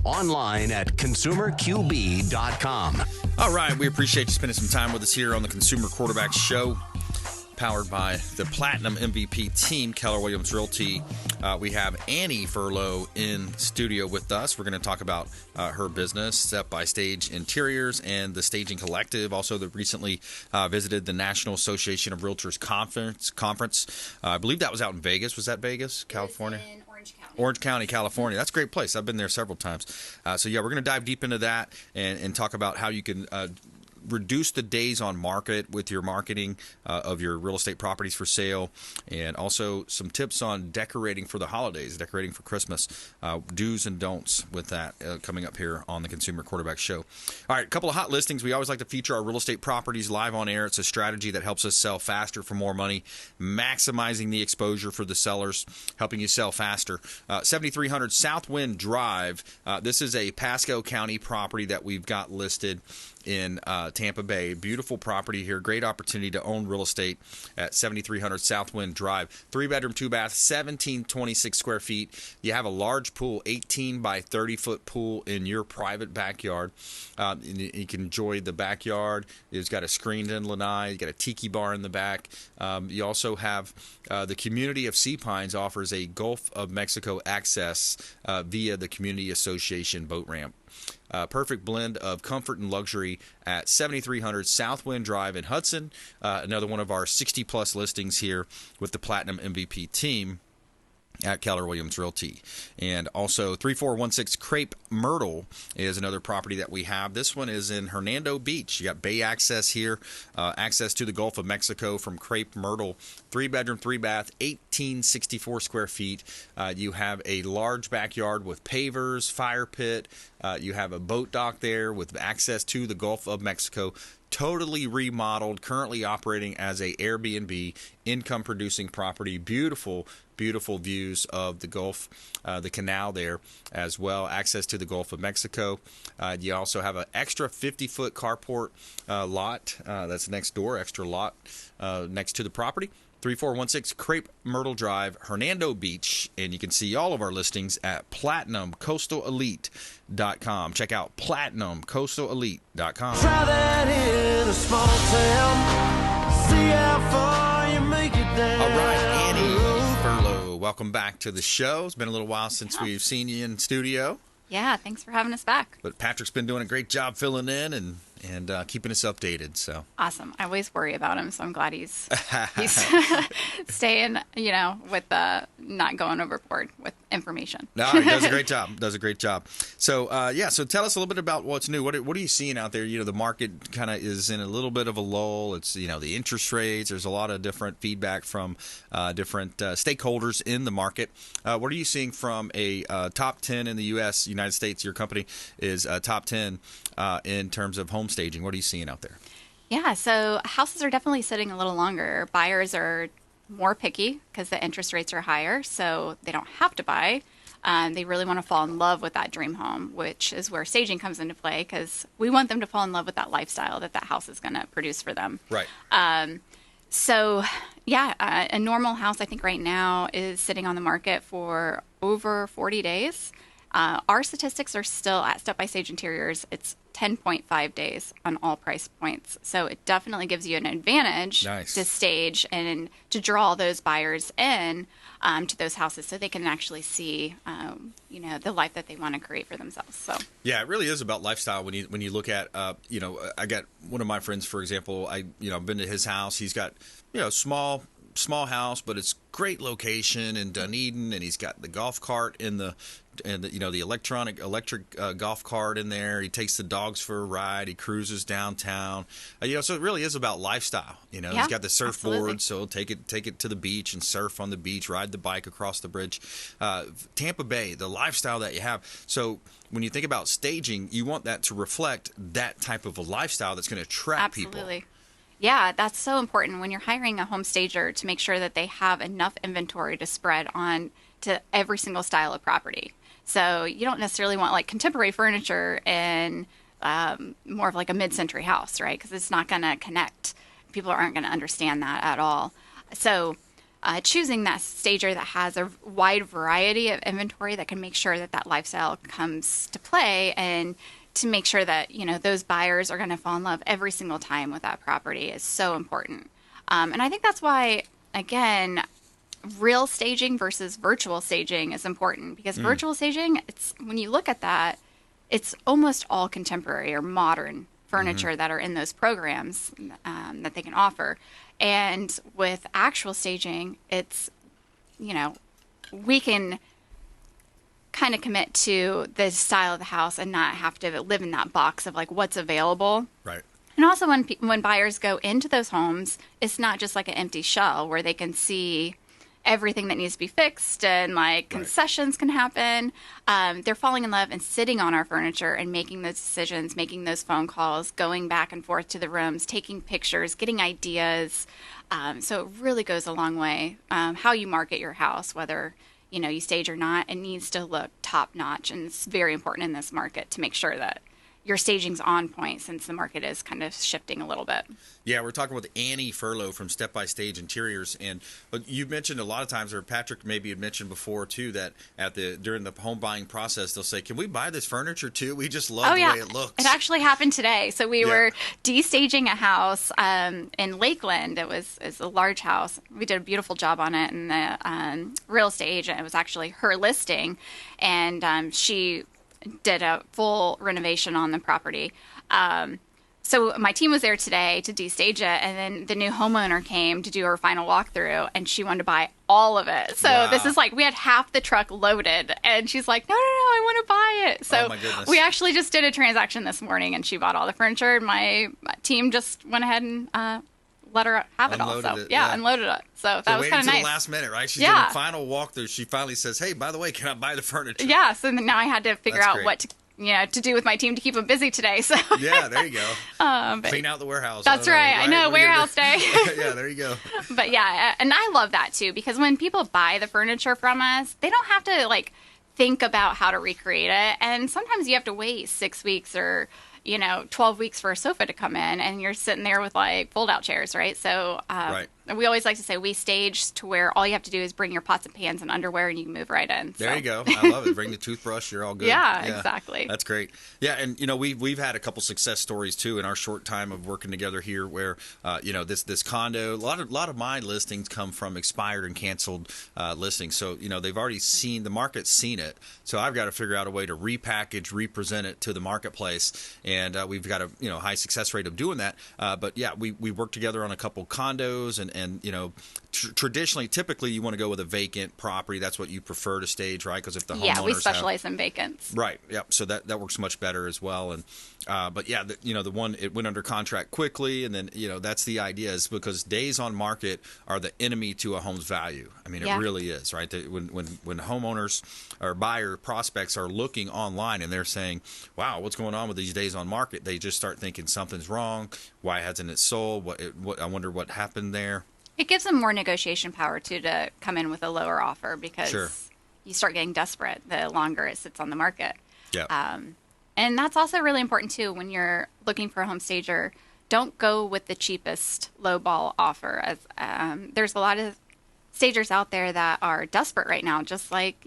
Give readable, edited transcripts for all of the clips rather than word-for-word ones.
Online at consumerqb.com. All right, we appreciate you spending some time with us here on the Consumer Quarterback Show, powered by the Platinum MVP team, Keller Williams Realty. We have Anne Furlow in studio with us. We're going to talk about her business, Step by Stage Interiors, and the Staging Collective. Also, that recently visited the National Association of Realtors conference. I believe that was out in Vegas. Was that Vegas, California? In Orange County. Orange County, California. That's a great place. I've been there several times. So, yeah, we're going to dive deep into that and talk about how you can reduce the days on market with your marketing of your real estate properties for sale, and also some tips on decorating for the holidays, decorating for Christmas, do's and don'ts with that coming up here on the Consumer Quarterback Show. All right, a couple of hot listings. We always like to feature our real estate properties live on air. It's a strategy that helps us sell faster for more money, maximizing the exposure for the sellers, helping you sell faster. 7300 Southwind Drive. This is a Pasco County property that we've got listed in Tampa Bay. Beautiful property here. Great opportunity to own real estate at 7300 Southwind Drive. 3-bedroom, 2-bath, 1726 square feet. You have a large pool, 18 by 30 foot pool in your private backyard. You can enjoy the backyard. It's got a screened-in lanai. You got a tiki bar in the back. You also have the community of Sea Pines offers a Gulf of Mexico access via the Community Association boat ramp. Perfect blend of comfort and luxury at 7300 Southwind Drive in Hudson. Another one of our 60-plus listings here with the Platinum MVP team at Keller Williams Realty. And also 3416 Crepe Myrtle is another property that we have. This one is in Hernando Beach. You got bay access here, access to the Gulf of Mexico from Crepe Myrtle. 3-bedroom, 3-bath, 1864 square feet. You have a large backyard with pavers, fire pit. You have a boat dock there with access to the Gulf of Mexico. Totally remodeled, currently operating as a Airbnb, income-producing property. Beautiful, beautiful views of the Gulf, the canal there as well. Access to the Gulf of Mexico. You also have an extra 50-foot carport lot that's next door, extra lot next to the property. 3416 Crepe Myrtle Drive, Hernando Beach, and you can see all of our listings at PlatinumCoastalElite.com. Check out PlatinumCoastalElite.com. Try that in a small town. See how far you make it down. All right, Anne Furlow, welcome back to the show. It's been a little while since we've seen you in studio. Yeah, thanks for having us back. But Patrick's been doing a great job filling in and keeping us updated. So Awesome. I always worry about him, so I'm glad he's staying, with not going overboard with information. No, he does a great job. So, so tell us a little bit about what's new. What are you seeing out there? The market kind of is in a little bit of a lull. It's, the interest rates. There's a lot of different feedback from different stakeholders in the market. What are you seeing from a top 10 in the U.S., United States? Your company is top 10 in terms of home staging. What are you seeing out there? Yeah, so houses are definitely sitting a little longer. Buyers are more picky because the interest rates are higher, so they don't have to buy. They really want to fall in love with that dream home, which is where staging comes into play, because we want them to fall in love with that lifestyle that house is going to produce for them. Right. A normal house, I think right now, is sitting on the market for over 40 days. Our statistics are still at Step by Stage Interiors. It's 10.5 days on all price points. So it definitely gives you an advantage to stage and to draw those buyers in to those houses so they can actually see, the life that they want to create for themselves. So yeah, it really is about lifestyle. When you look at, I got one of my friends, for example, I've been to his house. He's got, small house, but it's great location in Dunedin, and he's got the golf cart in the electric golf cart in there. He takes the dogs for a ride. He cruises downtown. So it really is about lifestyle. He's got the surfboard, so he'll take it to the beach and surf on the beach, ride the bike across the bridge. Tampa Bay, the lifestyle that you have. So when you think about staging, you want that to reflect that type of a lifestyle that's going to attract people. Absolutely. Yeah, that's so important when you're hiring a home stager to make sure that they have enough inventory to spread on to every single style of property. So you don't necessarily want like contemporary furniture in more of like a mid-century house, right? Because it's not going to connect. People aren't going to understand that at all. So choosing that stager that has a wide variety of inventory that can make sure that that lifestyle comes to play, and to make sure that, you know, those buyers are going to fall in love every single time with that property is so important. And I think that's why, again, real staging versus virtual staging is important, because virtual staging, it's, when you look at that, it's almost all contemporary or modern furniture that are in those programs that they can offer. And with actual staging, it's, you know, we can kind of commit to the style of the house and not have to live in that box of like what's available. Right. And also when buyers go into those homes, it's not just like an empty shell where they can see everything that needs to be fixed and like concessions can happen. They're falling in love and sitting on our furniture and making those decisions, making those phone calls, going back and forth to the rooms, taking pictures, getting ideas. So it really goes a long way. How you market your house, whether, you know, you stage or not, it needs to look top notch. And it's very important in this market to make sure that your staging's on point, since the market is kind of shifting a little bit. Yeah, we're talking with Anne Furlow from Step by Stage Interiors, and you mentioned a lot of times, or Patrick maybe had mentioned before too, that during the home buying process they'll say, "Can we buy this furniture too? We just love the way it looks." It actually happened today. So we were de-staging a house in Lakeland. It was a large house. We did a beautiful job on it, and the real estate agent, it was actually her listing, and she did a full renovation on the property. So my team was there today to de-stage it, and then the new homeowner came to do her final walkthrough, and she wanted to buy all of it. So this is like, we had half the truck loaded, and she's like, no, I want to buy it. So we actually just did a transaction this morning, and she bought all the furniture, and my team just went ahead and let her have it all. So unloaded it. So that was kind of nice. The last minute, right? She's doing a final walkthrough. She finally says, "Hey, by the way, can I buy the furniture?" Yeah. So now I had to figure out what to do with my team to keep them busy today. So yeah, there you go. Clean out the warehouse. That's right. I know, warehouse day. Yeah, there you go. But yeah, and I love that too, because when people buy the furniture from us, they don't have to like think about how to recreate it. And sometimes you have to wait 6 weeks or 12 weeks for a sofa to come in, and you're sitting there with like fold out chairs, right? So we always like to say we stage to where all you have to do is bring your pots and pans and underwear, and you can move right in. There you go. I love it. Bring the toothbrush. You're all good. Yeah, exactly. That's great. Yeah, and we've had a couple success stories too in our short time of working together here, where this condo, a lot of my listings come from expired and canceled listings. So they've already seen the market's seen it. So I've got to figure out a way to repackage, represent it to the marketplace, and we've got a high success rate of doing that. But yeah, we work together on a couple condos, and traditionally, typically, you want to go with a vacant property. That's what you prefer to stage, right? Because if the homeowners we specialize in vacants. Right. Yeah. So that works much better as well. And but yeah, the one, it went under contract quickly, and then that's the idea, is because days on market are the enemy to a home's value. I mean, it really is, right? When homeowners or buyer prospects are looking online and they're saying, "Wow, what's going on with these days on market?" They just start thinking something's wrong. Why hasn't it sold? What I wonder what happened there. It gives them more negotiation power too, to come in with a lower offer, because you start getting desperate the longer it sits on the market. Yeah. And that's also really important too when you're looking for a home stager. Don't go with the cheapest lowball offer. As there's a lot of stagers out there that are desperate right now, just like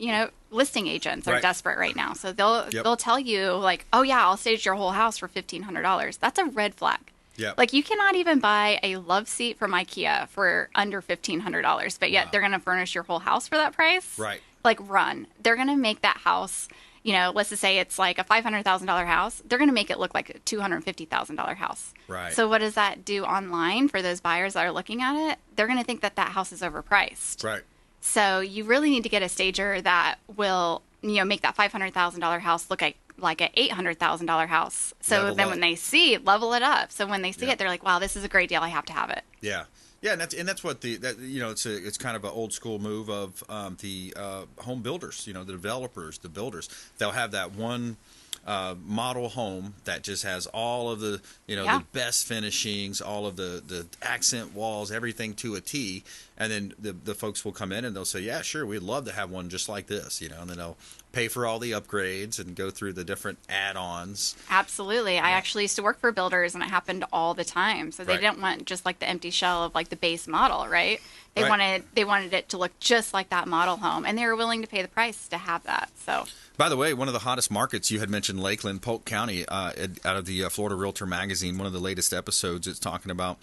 listing agents are desperate right now. So they'll tell you like, "Oh yeah, I'll stage your whole house for $1,500." That's a red flag. Yeah. Like, you cannot even buy a love seat from IKEA for under $1,500, but yet they're going to furnish your whole house for that price. Right. Like, run. They're going to make that house, let's just say it's like a $500,000 house. They're going to make it look like a $250,000 house. Right. So what does that do online for those buyers that are looking at it? They're going to think that house is overpriced. Right. So you really need to get a stager that will, make that $500,000 house look like an $800,000 house. So then when they see, level it up. So when they see it, they're like, "Wow, this is a great deal. I have to have it." Yeah. Yeah, and that's what it's kind of an old school move of the home builders, the developers, the builders. They'll have that one model home that just has all of the the best finishings, all of the accent walls, everything to a T, And then the folks will come in and they'll say, yeah, sure, we'd love to have one just like this, and then they'll pay for all the upgrades and go through the different add-ons. Absolutely. Yeah. I actually used to work for builders, and it happened all the time. So they didn't want just like the empty shell of like the base model, right? They wanted it to look just like that model home, and they were willing to pay the price to have that. So. By the way, one of the hottest markets, you had mentioned Lakeland, Polk County, out of the Florida Realtor magazine. One of the latest episodes, it's talking about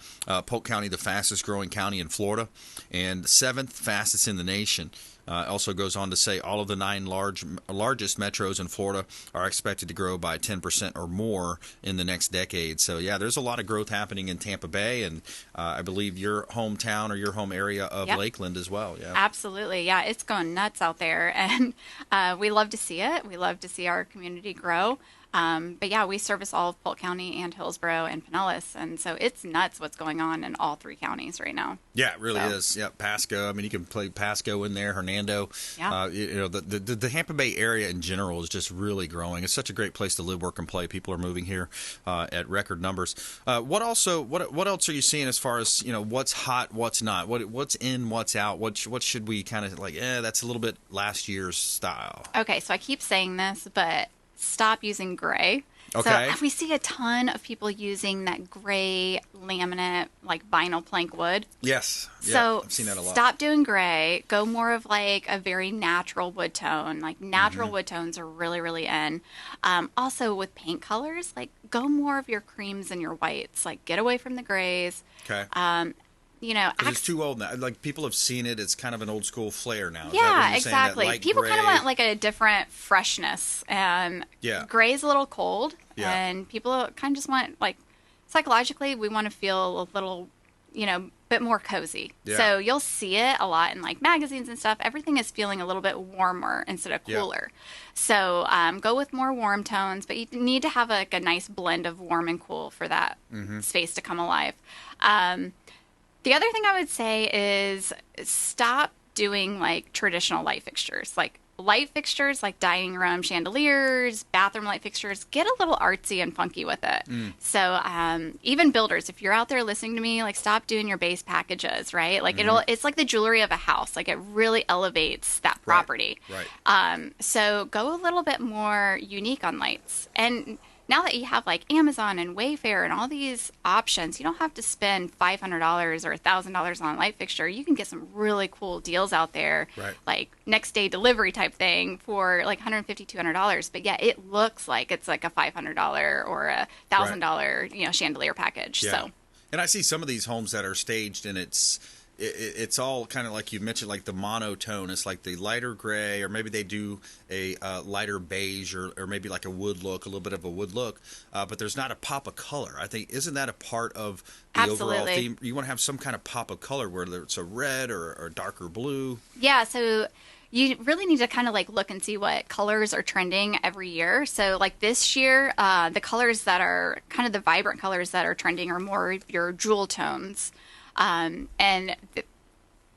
Polk County, the fastest growing county in Florida, and 7th fastest in the nation. Also goes on to say all of the 9 largest metros in Florida are expected to grow by 10% or more in the next decade. So, yeah, there's a lot of growth happening in Tampa Bay, and I believe your hometown or your home area of Lakeland as well. Yeah, absolutely. Yeah, it's going nuts out there, and we love to see it. We love to see our community grow. But yeah, we service all of Polk County and Hillsborough and Pinellas, and so it's nuts what's going on in all 3 counties right now. Yeah, it really is. Yeah, Pasco. I mean, you can play Pasco in there, Hernando. Yeah. The Tampa Bay area in general is just really growing. It's such a great place to live, work, and play. People are moving here at record numbers. What else are you seeing as far as what's hot, what's not, what's in, what's out? What should we kind of like? That's a little bit last year's style. Okay, so I keep saying this, but stop using gray. Okay. So we see a ton of people using that gray laminate, like vinyl plank wood. Yes. So I've seen that a lot. Stop doing gray. Go more of like a very natural wood tone. Like natural wood tones are really, really in. Also with paint colors, like go more of your creams and your whites. Like get away from the grays. Okay. It's too old now. Like people have seen it. It's kind of an old school flair now. Yeah, exactly. People kind of gray? want like a different freshness, and gray's a little cold, and people kind of just want like psychologically we want to feel a little, bit more cozy. Yeah. So you'll see it a lot in like magazines and stuff. Everything is feeling a little bit warmer instead of cooler. So go with more warm tones, but you need to have like a nice blend of warm and cool for that space to come alive. The other thing I would say is stop doing like traditional light fixtures. Like light fixtures like dining room chandeliers, bathroom light fixtures, get a little artsy and funky with it. So even builders, if you're out there listening to me, like stop doing your base packages, right? Like it's like the jewelry of a house. Like it really elevates that property. Right. So go a little bit more unique on lights. And now that you have like Amazon and Wayfair and all these options, you don't have to spend $500 or $1,000 on a light fixture. You can get some really cool deals out there, like next day delivery type thing for like $150, $200. But yeah, it looks like it's like a $500 or a $1,000 chandelier package. Yeah. So, and I see some of these homes that are staged, and it's all kind of like you mentioned, like the monotone. It's like the lighter gray, or maybe they do a lighter beige, or maybe like a wood look, a little bit of a wood look. But there's not a pop of color. I think, isn't that a part of the overall theme? You want to have some kind of pop of color, whether it's a red or darker blue. Yeah, so you really need to kind of like look and see what colors are trending every year. So like this year, the colors that are kind of the vibrant colors that are trending are more of your jewel tones.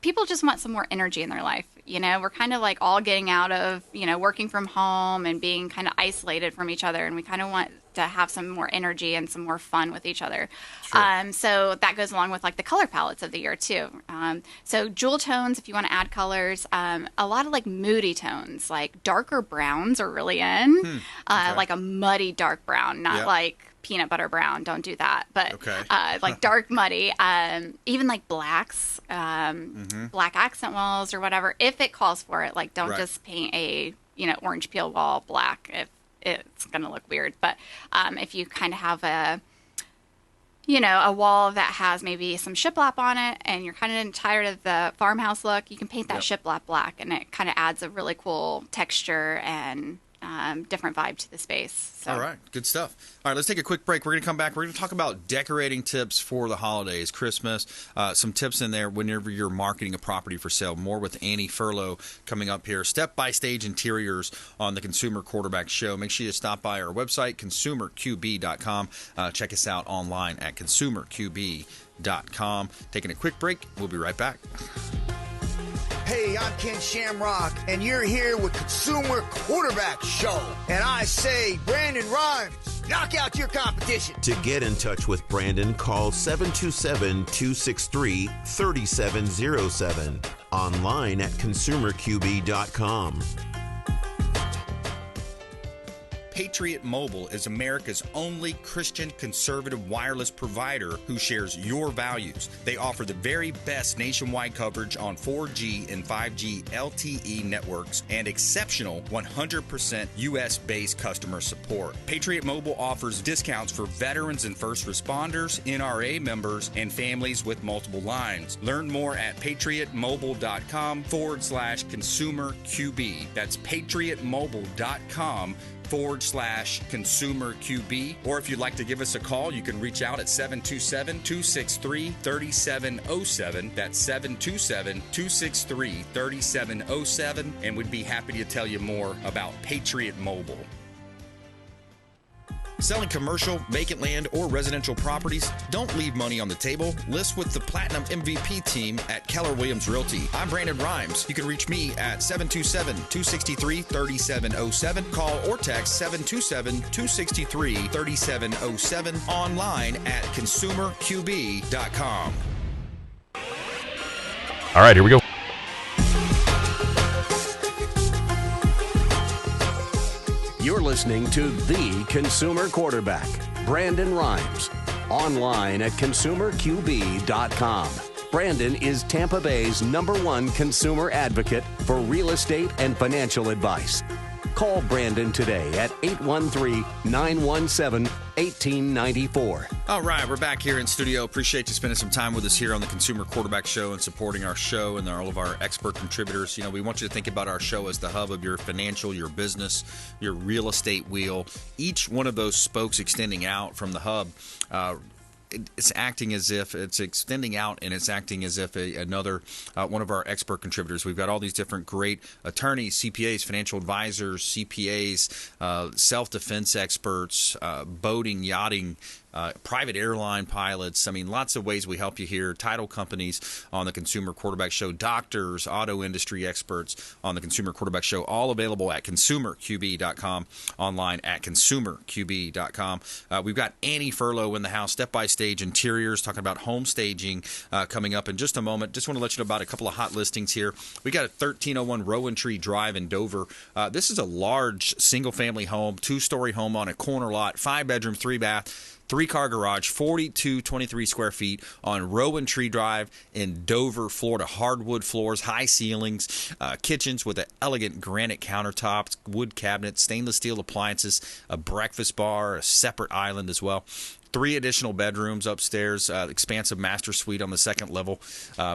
People just want some more energy in their life. We're kind of like all getting out of, working from home and being kind of isolated from each other. And we kind of want to have some more energy and some more fun with each other. Sure. So that goes along with like the color palettes of the year too. So jewel tones, if you want to add colors, a lot of like moody tones, like darker browns are really in, like a muddy dark brown, not like peanut butter brown. Don't do that. But like dark muddy, even like blacks, black accent walls or whatever, if it calls for it. Like don't just paint a orange peel wall black if it's gonna look weird. But if you kind of have a wall that has maybe some shiplap on it and you're kind of tired of the farmhouse look, you can paint that shiplap black, and it kind of adds a really cool texture and different vibe to the space. So. All right, good stuff. All right, let's take a quick break. We're going to come back. We're going to talk about decorating tips for the holidays, Christmas, some tips in there whenever you're marketing a property for sale. More with Anne Furlow coming up here. Step-by-stage interiors on the Consumer Quarterback Show. Make sure you stop by our website, consumerqb.com. Check us out online at consumerqb.com. Taking a quick break. We'll be right back. Hey, I'm Ken Shamrock, and you're here with Consumer Quarterback Show. And I say, Brandon rhymes. Knock out your competition. To get in touch with Brandon, call 727-263-3707. Online at consumerqb.com. Patriot Mobile is America's only Christian conservative wireless provider who shares your values. They offer the very best nationwide coverage on 4G and 5G LTE networks and exceptional 100% US-based customer support. Patriot Mobile offers discounts for veterans and first responders, NRA members, and families with multiple lines. Learn more at patriotmobile.com/consumer QB. That's patriotmobile.com/consumer QB. Or if you'd like to give us a call, you can reach out at 727-263-3707. That's 727-263-3707. And we'd be happy to tell you more about Patriot Mobile. Selling commercial, vacant land, or residential properties? Don't leave money on the table. List with the Platinum MVP team at Keller Williams Realty. I'm Brandon Rhymes. You can reach me at 727-263-3707. Call or text 727-263-3707. Online at consumerqb.com. All right, here we go. You're listening to The Consumer Quarterback, Brandon Rhymes. Online at consumerqb.com. Brandon is Tampa Bay's #1 consumer advocate for real estate and financial advice. Call Brandon today at 813-917-1894. All right, we're back here in studio. Appreciate you spending some time with us here on the Consumer Quarterback Show and supporting our show and all of our expert contributors. You know, we want you to think about our show as the hub of your financial, your business, your real estate wheel. Each one of those spokes extending out from the hub, it's acting as if it's extending out, and it's acting as if another one of our expert contributors. We've got all these different great attorneys, CPAs, financial advisors, CPAs, self-defense experts, boating, yachting, private airline pilots. I mean, lots of ways we help you here. Title companies on the Consumer Quarterback Show, doctors, auto industry experts on the Consumer Quarterback Show, all available at consumerqb.com, online at consumerqb.com. We've got Anne Furlow in the house, Step-by-Stage Interiors, talking about home staging coming up in just a moment. Just want to let you know about a couple of hot listings here. We got a 1301 Rowan Tree Drive in Dover. This is a large single-family home, two-story home on a corner lot, 5-bedroom, 3-bath. 3-car garage, 4223 square feet on Rowan Tree Drive in Dover, Florida. Hardwood floors, high ceilings, kitchens with an elegant granite countertops, wood cabinets, stainless steel appliances, a breakfast bar, a separate island as well. 3 additional bedrooms upstairs, expansive master suite on the second level,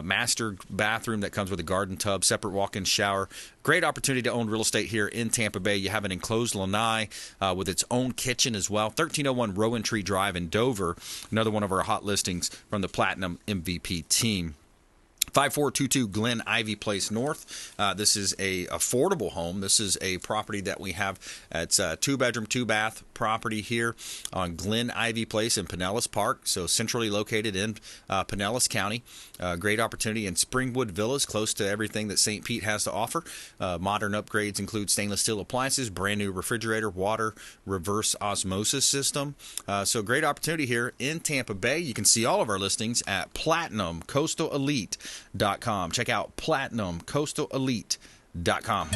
master bathroom that comes with a garden tub, separate walk-in shower. Great opportunity to own real estate here in Tampa Bay. You have an enclosed lanai with its own kitchen as well. 1301 Rowan Tree Drive in Dover, another one of our hot listings from the Platinum MVP team. 5422 Glen Ivy Place North. This is a affordable home. This is a property that we have. It's a 2-bedroom, 2-bath property here on Glen Ivy Place in Pinellas Park, so centrally located in Pinellas County. Great opportunity in Springwood Villas, close to everything that St. Pete has to offer. Modern upgrades include stainless steel appliances, brand new refrigerator, water, reverse osmosis system. So great opportunity here in Tampa Bay. You can see all of our listings at PlatinumCoastalElite.com. Check out PlatinumCoastalElite.com.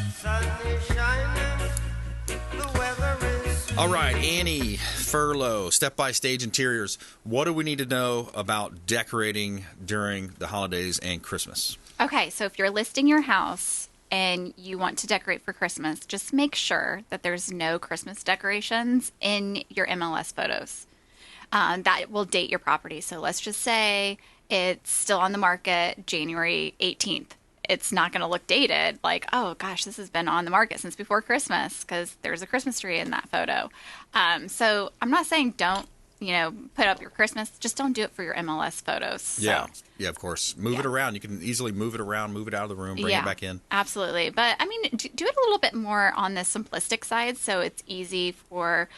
All right, Anne Furlow, Step-by-Stage Interiors. What do we need to know about decorating during the holidays and Christmas? Okay, so if you're listing your house and you want to decorate for Christmas, just make sure that there's no Christmas decorations in your MLS photos. That will date your property. So let's just say it's still on the market January 18th. It's not going to look dated, like, oh, gosh, this has been on the market since before Christmas because there's a Christmas tree in that photo. So I'm not saying don't, put up your Christmas. Just don't do it for your MLS photos. So. Yeah, of course. Move it around. You can easily move it around, move it out of the room, bring it back in. Absolutely. But, I mean, do it a little bit more on the simplistic side so it's easy for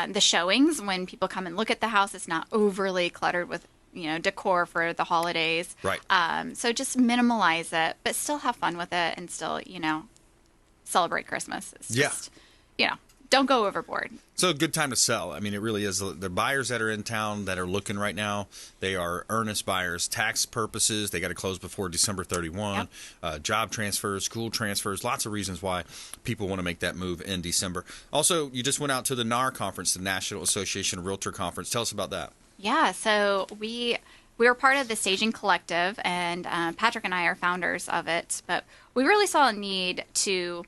the showings when people come and look at the house. It's not overly cluttered with decor for the holidays. Right. So just minimalize it, but still have fun with it and still, celebrate Christmas. It's just, don't go overboard. So a good time to sell. I mean, it really is. The buyers that are in town that are looking right now, they are earnest buyers. Tax purposes, they got to close before December 31. Yep. Job transfers, school transfers, lots of reasons why people want to make that move in December. Also, you just went out to the NAR conference, the National Association of Realtor Conference. Tell us about that. Yeah, so we were part of the Staging Collective, and Patrick and I are founders of it, but we really saw a need to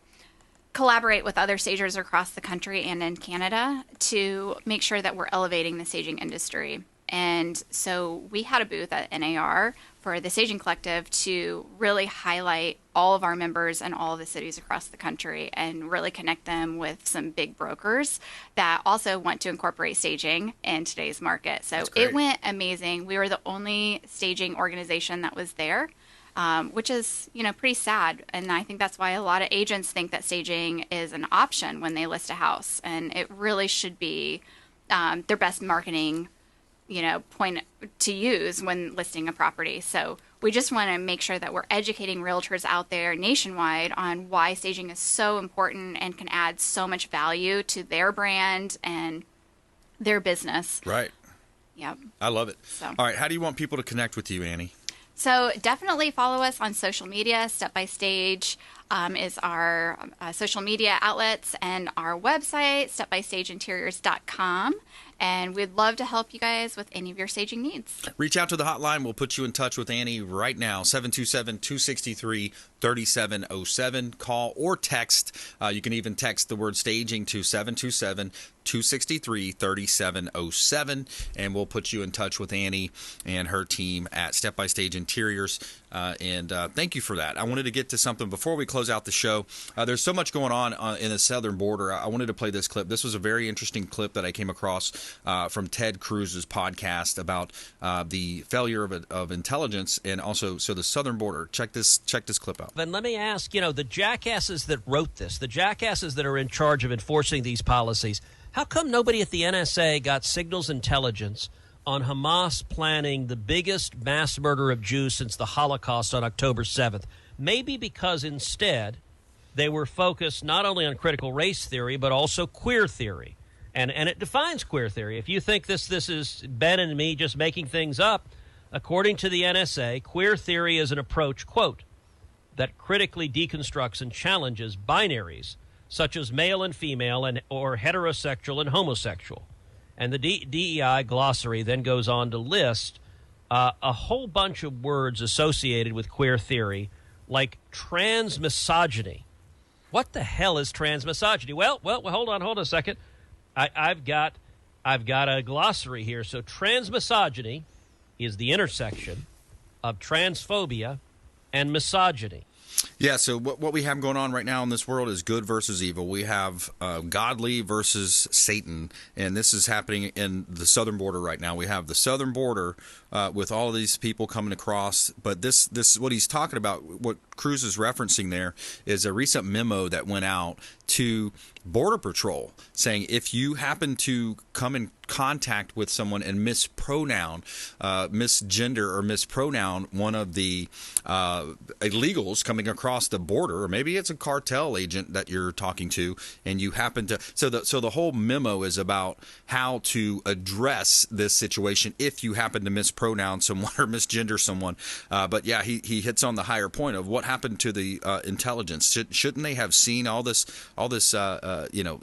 collaborate with other stagers across the country and in Canada to make sure that we're elevating the staging industry. And so we had a booth at NAR for the Staging Collective to really highlight all of our members in all of the cities across the country and really connect them with some big brokers that also want to incorporate staging in today's market. So it went amazing. We were the only staging organization that was there. Which is, pretty sad. And I think that's why a lot of agents think that staging is an option when they list a house. And it really should be their best marketing, point to use when listing a property. So we just want to make sure that we're educating realtors out there nationwide on why staging is so important and can add so much value to their brand and their business. Right. Yep. I love it. So. All right. How do you want people to connect with you, Annie? So definitely follow us on social media. Step by Stage is our social media outlets, and our website, stepbystageinteriors.com. And we'd love to help you guys with any of your staging needs. Reach out to the hotline. We'll put you in touch with Annie right now, 727-263-3707. Call or text. You can even text the word staging to 727-263-3707, and we'll put you in touch with Annie and her team at Step by Stage Interiors. And thank you for that. I wanted to get to something before we close out the show. There's so much going on in the southern border. I wanted to play this clip. This was a very interesting clip that I came across from Ted Cruz's podcast about the failure of intelligence, and also the southern border. Check this clip out. And let me ask, the jackasses that wrote this, the jackasses that are in charge of enforcing these policies, how come nobody at the NSA got signals intelligence on Hamas planning the biggest mass murder of Jews since the Holocaust on October 7th? Maybe because instead they were focused not only on critical race theory, but also queer theory. And it defines queer theory. If you think this is Ben and me just making things up, according to the NSA, queer theory is an approach, quote, that critically deconstructs and challenges binaries such as male and female or heterosexual and homosexual. And the DEI glossary then goes on to list a whole bunch of words associated with queer theory, like transmisogyny. What the hell is transmisogyny? Well, hold on a second. I've got a glossary here. So transmisogyny is the intersection of transphobia and misogyny. Yeah, so what we have going on right now in this world is good versus evil. We have godly versus Satan, and this is happening in the southern border right now. We have the southern border with all of these people coming across, but this what he's talking about, what Cruz is referencing there, is a recent memo that went out to Border Patrol saying if you happen to come in contact with someone and mispronoun, misgender or mispronoun one of the illegals coming across the border, or maybe it's a cartel agent that you're talking to, and you happen to so the whole memo is about how to address this situation if you happen to mispronoun someone or misgender someone. But yeah, he hits on the higher point of what happened to the intelligence. Shouldn't they have seen all this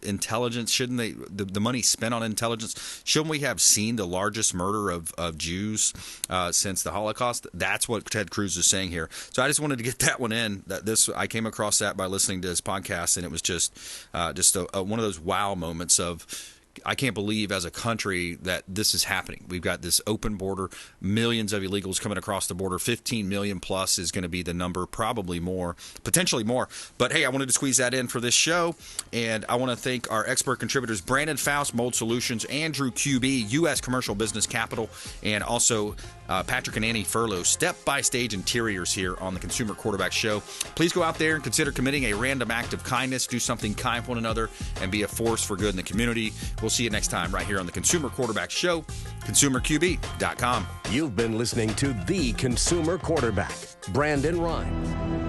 intelligence? Shouldn't they the money spent on intelligence? Shouldn't we have seen the largest murder of Jews since the Holocaust? That's what Ted Cruz is saying here. So I just wanted to get that one in. I came across that by listening to his podcast, and it was just one of those wow moments of, I can't believe as a country that this is happening. We've got this open border, millions of illegals coming across the border. 15 million plus is going to be the number, probably more, potentially more. But hey, I wanted to squeeze that in for this show, and I want to thank our expert contributors, Brandon Faust, Mold Solutions, Andrew QB, U.S. Commercial Business Capital, and also Patrick and Annie Furlow, Step by Stage Interiors here on the Consumer Quarterback Show. Please go out there and consider committing a random act of kindness, do something kind for one another, and be a force for good in the community. We'll see you next time right here on the Consumer Quarterback Show, consumerqb.com. You've been listening to The Consumer Quarterback, Brandon Rhymes.